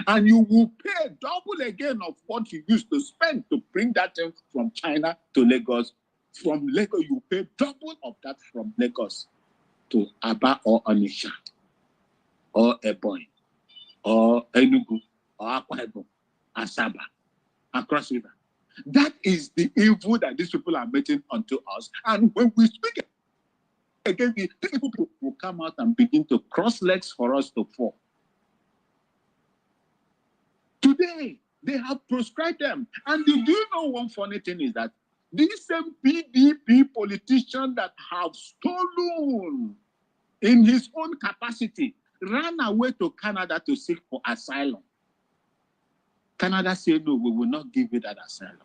And you will pay double again of what you used to spend to bring that in from China to Lagos. From Lagos, you pay double of that from Lagos to Aba or Onitsha or Ebonyi or Enugu or Akwa Ibom, Asaba, across river. That is the evil that these people are making unto us. And when we speak against it, these people will come out and begin to cross legs for us to fall. Today, they have proscribed them. And do you know one funny thing is that these same PDP politician that have stolen in his own capacity ran away to Canada to seek for asylum. Canada said, no, we will not give you that asylum.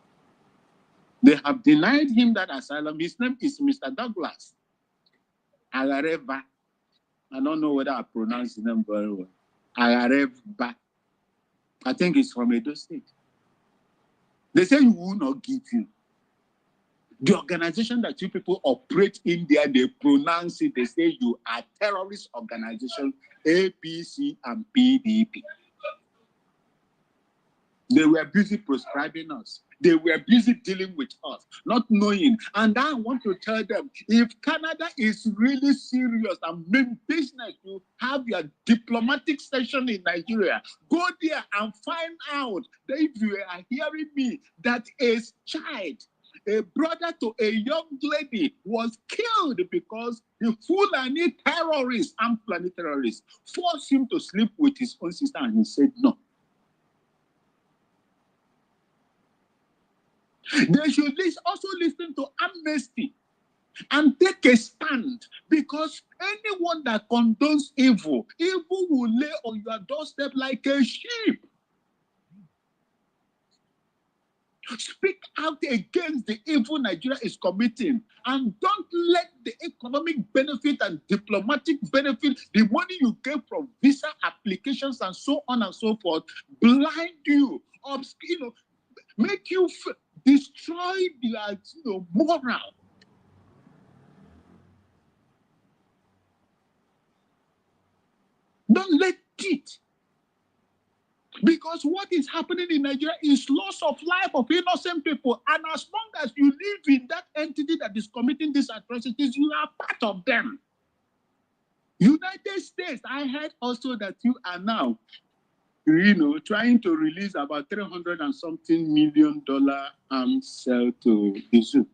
They have denied him that asylum. His name is Mr. Douglas Agareva. I don't know whether I pronounce his name very well. Agareva. I think it's from Edo State. They say you will not give you. The organization that you people operate in there, they pronounce it. They say you are terrorist organization, APC and PDP. They were busy proscribing us. They were busy dealing with us, not knowing. And I want to tell them, if Canada is really serious and mean business, you have your diplomatic session in Nigeria, go there and find out that if you are hearing me, that a child, a brother to a young lady was killed because the Fulani terrorists and Fulani terrorists forced him to sleep with his own sister, and he said no. They should also listen to amnesty and take a stand, because anyone that condones evil, evil will lay on your doorstep like a sheep. Speak out against the evil Nigeria is committing, and don't let the economic benefit and diplomatic benefit, the money you get from visa applications and so on and so forth, blind you, make you destroy your moral. Don't let it. Because what is happening in Nigeria is loss of life of innocent people. And as long as you live in that entity that is committing these atrocities, you are part of them. United States, I heard also that you are now, trying to release about $300 and something million arms sale to the zoo.